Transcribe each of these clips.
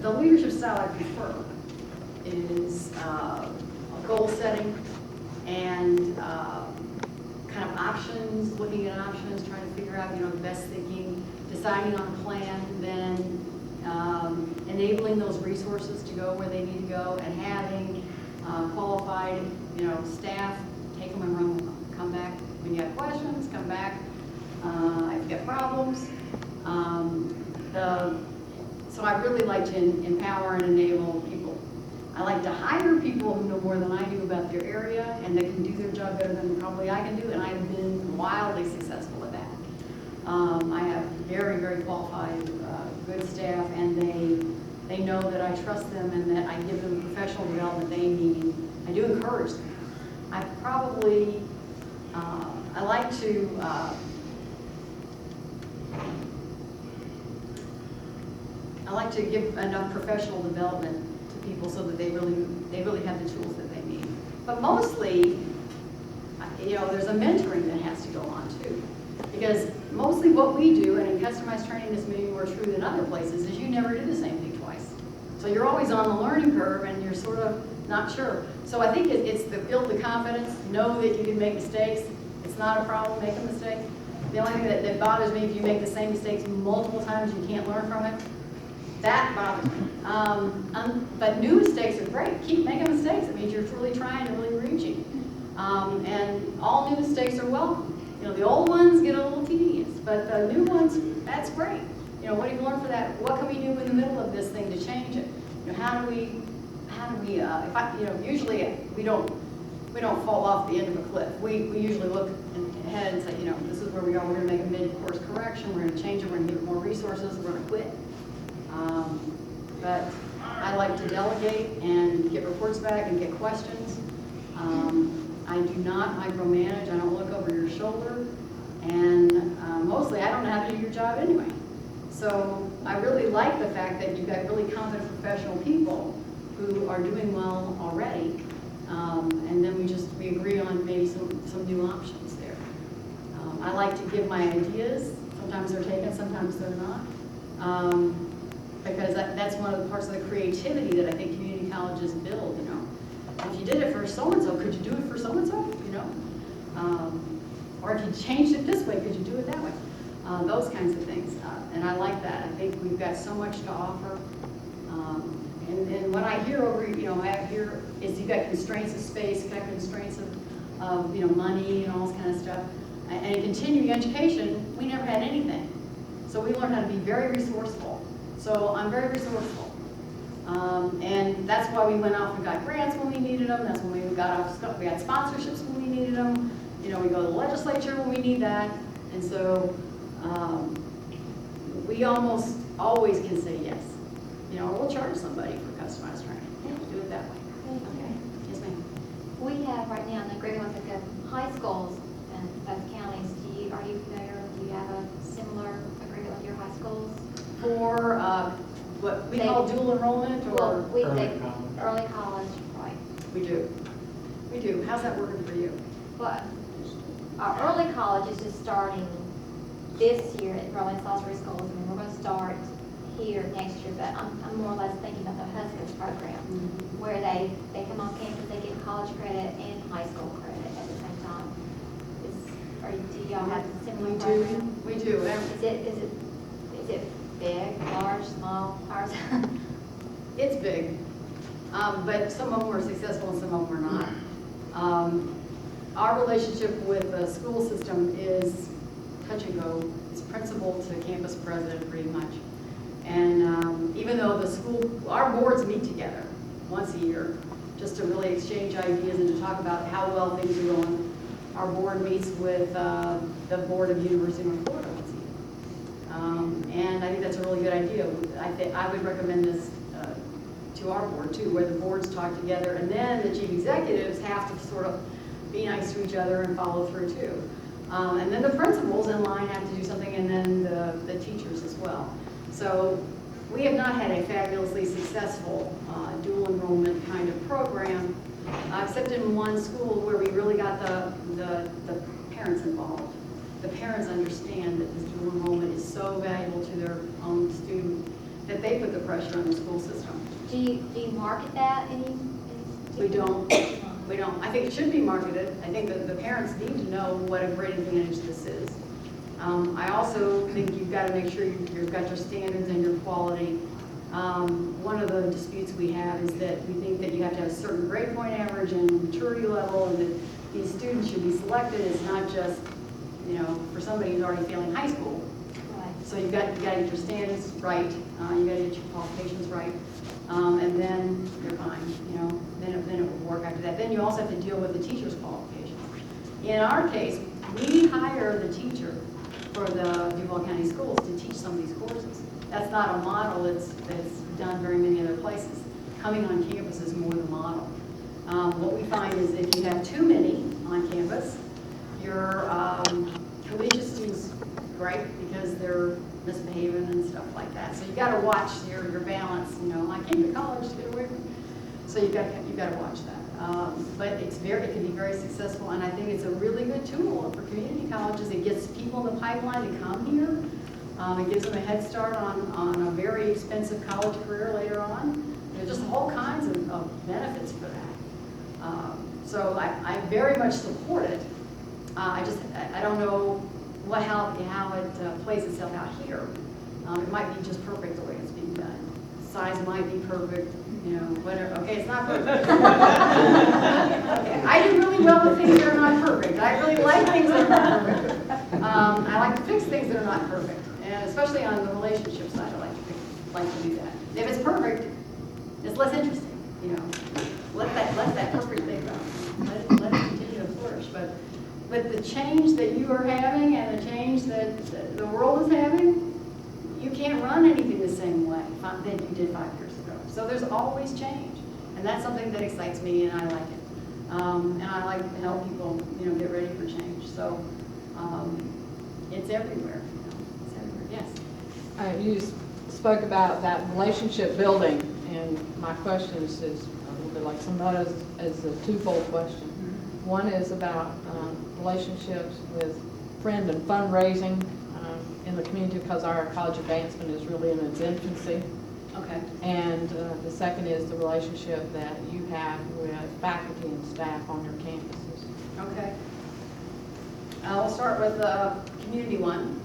the leadership style I prefer is goal setting and kind of options, looking at options, trying to figure out, the best thinking, deciding on a plan, then enabling those resources to go where they need to go, and having qualified, staff take them and run with them. Come back when you have questions, come back if you have problems. So I really like to empower and enable people. I like to hire people who know more than I do about their area and that can do their job better than probably I can do, and I've been wildly successful at that. I have very, very qualified, good staff, and they know that I trust them and that I give them the professional development they need. I do encourage them. I probably, I like to give enough professional development to people so that they really have the tools that they need. But mostly, there's a mentoring that has to go on too. Because mostly what we do, and in customized training this may be more true than other places, is you never do the same thing twice. So you're always on the learning curve and you're sort of not sure. So I think it's the build the confidence, know that you can make mistakes. It's not a problem, make a mistake. The only thing that bothers me, if you make the same mistakes multiple times, you can't learn from it. That bothers me. But new mistakes are great. Keep making mistakes. It means you're truly trying and really reaching. And all new mistakes are welcome. The old ones get a little tedious, but the new ones, that's great. What do you learn for that? What can we do in the middle of this thing to change it? How do we, usually we don't fall off the end of a cliff. We usually look ahead and say, this is where we are. We're going to make a mid-course correction. We're going to change it. We're going to give it more resources. We're going to quit. But I like to delegate and get reports back and get questions. I do not micromanage. I don't look over your shoulder. And mostly I don't know how to do your job anyway. So I really like the fact that you've got really competent professional people who are doing well already. And then we agree on maybe some new options there. I like to give my ideas. Sometimes they're taken, sometimes they're not. Because that's one of the parts of the creativity that I think community colleges build, If you did it for so-and-so, could you do it for so-and-so, Or if you changed it this way, could you do it that way? Those kinds of things. And I like that. I think we've got so much to offer. And what I hear is you've got constraints of space, you've got constraints of money and all this kind of stuff. And in continuing education, we never had anything. So we learned how to be very resourceful. So I'm very resourceful. And that's why we went off and got grants when we needed them. That's when we got sponsorships when we needed them. We go to the legislature when we need that. And so we almost always can say yes. We'll charge somebody for customized training. Do it that way. Okay. Yes, ma'am. We have right now an agreement with the high schools in both counties. Are you familiar? Do you have a similar agreement with your high schools? For what we call dual enrollment, or early college, right? We do. How's that working for you? But our early college is just starting this year at Rowan-Cabarrus schools. We're going to start here next year, but I'm more or less thinking about the Huskers program, where they come on campus, they get college credit and high school credit at the same time. Do y'all have a similar program? We do. Is it big, large, small? Ours? It's big, but some of them are successful and some of them are not. Our relationship with the school system is touch and go. It's principal to campus president pretty much. And even though our boards meet together once a year, just to really exchange ideas and to talk about how well things are going, our board meets with the board of University of North Florida once a year. And I think that's a really good idea. I would recommend this to our board too, where the boards talk together, and then the chief executives have to sort of be nice to each other and follow through too. And then the principals in line have to do something, and then the teachers as well. So we have not had a fabulously successful dual enrollment kind of program, except in one school where we really got the parents involved. The parents understand that this dual enrollment is so valuable to their own student that they put the pressure pressure on the school system. Do you market that any? We don't. We don't. I think it should be marketed. I think that the parents need to know what a great advantage this is. I also think you've got to make sure you've got your standards and your quality. One of the disputes we have is that we think that you have to have a certain grade point average and maturity level, and that these students should be selected as not just, you know, for somebody who's already failing high school. Right. So you got to get your standards right, you got to get your qualifications right, and then you're fine. You know, then it will work after that. Then you also have to deal with the teacher's qualifications. In our case, we hire the teacher for the Duval County Schools to teach some of these courses. That's not a model that's done very many other places. Coming on campus is more the model. What we find is if you have too many on campus, your collegiate students, great, because they're misbehaving and stuff like that. So you got to watch your balance. You know, I came to college to get away from. So you got to watch that. But it can be very successful, and I think it's a really good tool for community colleges. It gets people in the pipeline to come here. It gives them a head start on a very expensive college career later on. There's just all kinds of benefits for that. So I very much support it. I don't know how it plays itself out here. It might be just perfect the way it's being done. Size might be perfect, you know, whatever. Okay, it's not perfect. Okay. I do really well with things that are not perfect. I really like things that are not perfect. I like to fix things that are not perfect, and especially on the relationship side, I like to do that. If it's perfect, it's less interesting, you know. Let that perfect thing go. Let it continue to flourish. But the change that you are having and the change that the world is having, you can't run anything the same way that you did 5 years ago. So there's always change, and that's something that excites me, and I like it. And I like to help people, you know, get ready for change. So it's everywhere. You know, it's everywhere. Yes. You spoke about that relationship building, and my question is a little bit like some others, is a twofold question. Mm-hmm. One is about relationships with friend and fundraising in the community, because our college advancement is really in its infancy. Okay. And the second is the relationship that you have with faculty and staff on your campuses. Okay. We'll start with the community one.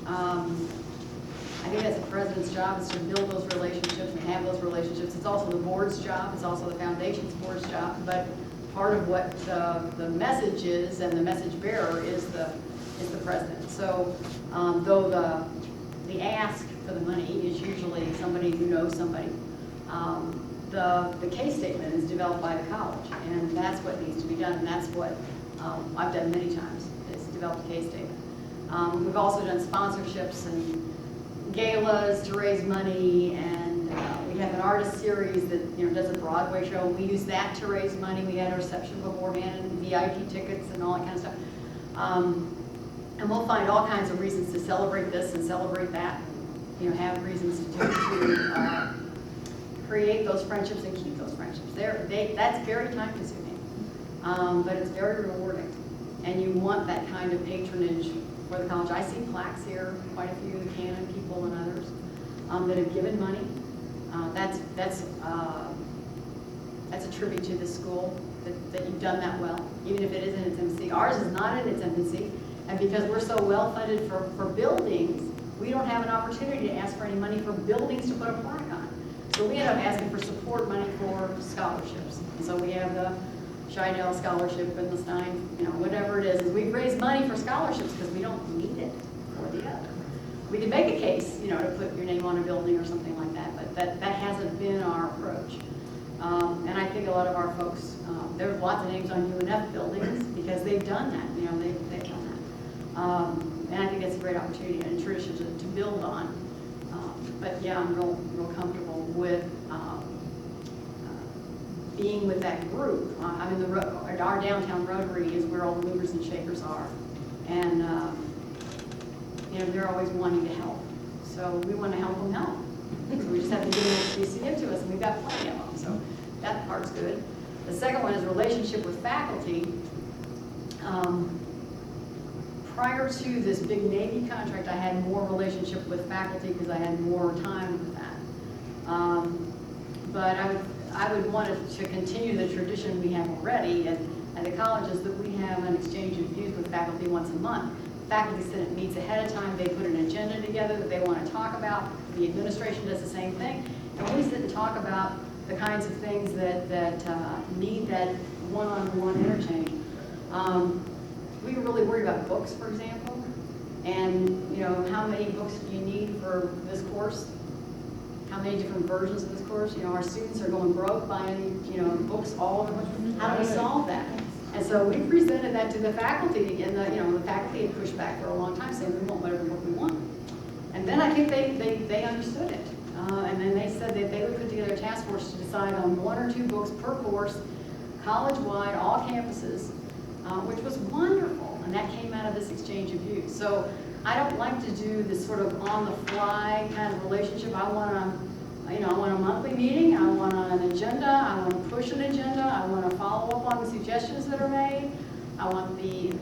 I think that's the president's job, is to build those relationships and have those relationships. It's also the board's job. It's also the foundation's board's job. But part of what the message is, and the message bearer is the president. So though the ask for the money is usually somebody who knows somebody, the case statement is developed by the college, and that's what needs to be done. And that's what I've done many times, is develop a case statement. We've also done sponsorships and galas to raise money, and we have an artist series that, you know, does a Broadway show. We use that to raise money. We had a reception beforehand and VIP tickets and all that kind of stuff. And we'll find all kinds of reasons to celebrate this and celebrate that. You know, have reasons to create those friendships and keep those friendships. That's very time consuming, but it's very rewarding. And you want that kind of patronage for the college. I see plaques here, quite a few of the Canon people and others that have given money. That's a tribute to the school that you've done that well, even if it is in its infancy. Ours is not in its infancy, and because we're so well funded for buildings, we don't have an opportunity to ask for any money for buildings to put a plaque on. So we end up asking for support money for scholarships. And so we have the Scheidel Scholarship and the Stein, you know, whatever it is we've raised money for scholarships because we don't need it for the other. We can make a case, you know, to put your name on a building or something like that, but that hasn't been our approach. And I think a lot of our folks, there's lots of names on UNF buildings because they've done that, you know, they've done that. And I think it's a great opportunity and a tradition to build on. But yeah, I'm real comfortable with being with that group. I mean, our downtown Rotary is where all the movers and shakers are. And, you know, they're always wanting to help. So we want to help them help. So we just have to give them what they to us, and we've got plenty of them. So that part's good. The second one is relationship with faculty. Prior to this big Navy contract, I had more relationship with faculty because I had more time with that. But I would want to continue the tradition we have already at the colleges, that we have an exchange of views with faculty once a month. Faculty Senate meets ahead of time, they put an agenda together that they want to talk about. The administration does the same thing. And we sit and talk about the kinds of things that need that one-on-one interchange. We were really worried about books, for example, and how many books do you need for this course? How many different versions of this course? Our students are going broke buying books all over. How do we solve that? And so we presented that to the faculty, and the faculty had pushed back for a long time, saying we want whatever book we want. And then I think they understood it. And then they said that they would put together a task force to decide on 1 or 2 books per course, college-wide, all campuses, which was wonderful. And that came out of this exchange of views. So I don't like to do this sort of on-the-fly kind of relationship. I want a monthly meeting. I want an agenda. I want to push an agenda. I want to follow up on the suggestions that are made. I want the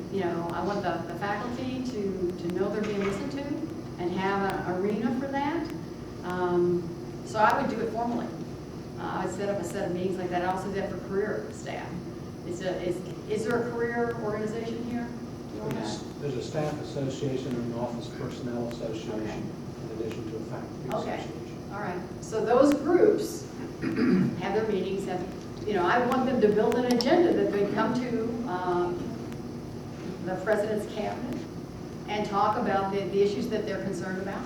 faculty to know they're being listened to and have an arena for that. So I would do it formally. I set up a set of meetings like that. I also did that for career staff. Is there a career organization here? There's a staff association and an office personnel association, Okay. in addition to a faculty Okay. association. All right. So those groups have their meetings. I want them to build an agenda that they come to the president's cabinet and talk about the issues that they're concerned about.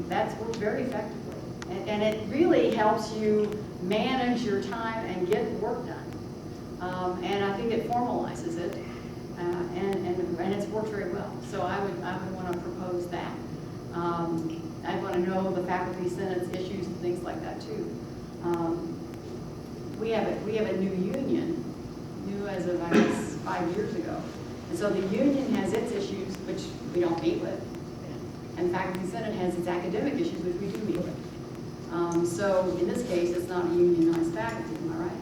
That's worked very effectively. And it really helps you manage your time and get work done. And I think it formalizes it, and it's worked very well. So I would want to propose that. I want to know the faculty senate's issues and things like that too. We have a new union, new as of I guess 5 years ago, and so the union has its issues which we don't meet with, and faculty senate has its academic issues which we do meet with. So in this case, it's not a unionized faculty, am I right?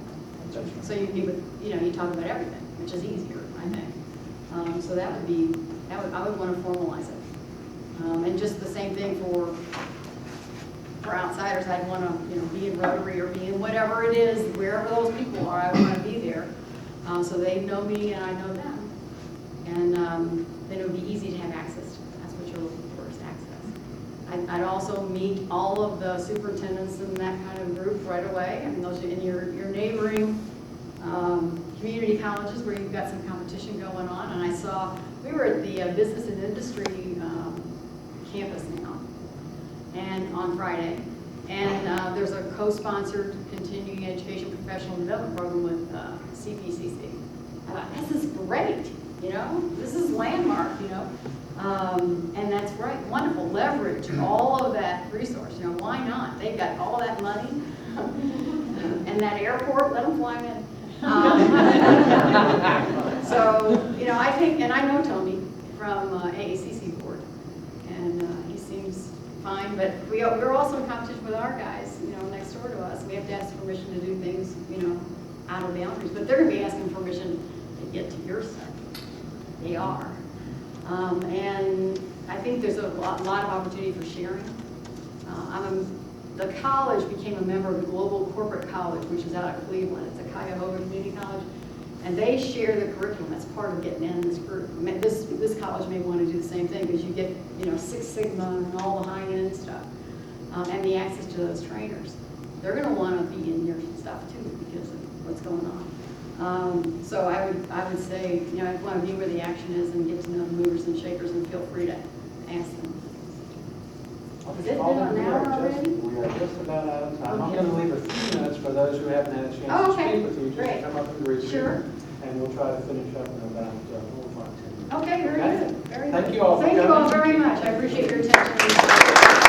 That's right. So you meet with, you talk about everything, which is easier, I think. So I would want to formalize it. And just the same thing for outsiders. I'd want to, be in Rotary or be in whatever it is, wherever those people are, I want to be there. So they know me and I know them. And then it would be easy to have access to. That's what you're looking for, is access. I'd also meet all of the superintendents in that kind of group right away. I mean, those are in your neighboring community colleges where you've got some competition going on. And I saw, we were at the business and industry campus now, and on Friday. And there's a co-sponsored continuing education professional development program with CPCC. I thought, this is great, this is landmark, and that's right, wonderful, leverage all of that resource, why not? They've got all that money, and that airport, let them fly in. So, I think, and I know Tony from AACC board, and he seems fine, but we're also in competition with our guys, next door to us. We have to ask permission to do things, out of boundaries, but they're going to be asking permission to get to your stuff. They are. And I think there's a lot of opportunity for sharing. The college became a member of the Global Corporate College, which is out of Cleveland. It's a Cuyahoga Community College. And they share the curriculum. That's part of getting in this group. I mean, this college may want to do the same thing because you get, Six Sigma and all the high-end stuff, and the access to those trainers. They're going to want to be in your stuff too because of what's going on. So I would say, I want to be where the action is and get to know the movers and shakers, and feel free to ask them. Has it been an hour already? We are just about out of time. I'm going to leave a few minutes for those who haven't had a chance Oh, to okay. speak with you. Just Great. come up and greet you. Sure. And we'll try to finish up in about 4 or 5 minutes. Okay, very good. Very good. Thank you all for Thank you all coming. very much. I appreciate your attention.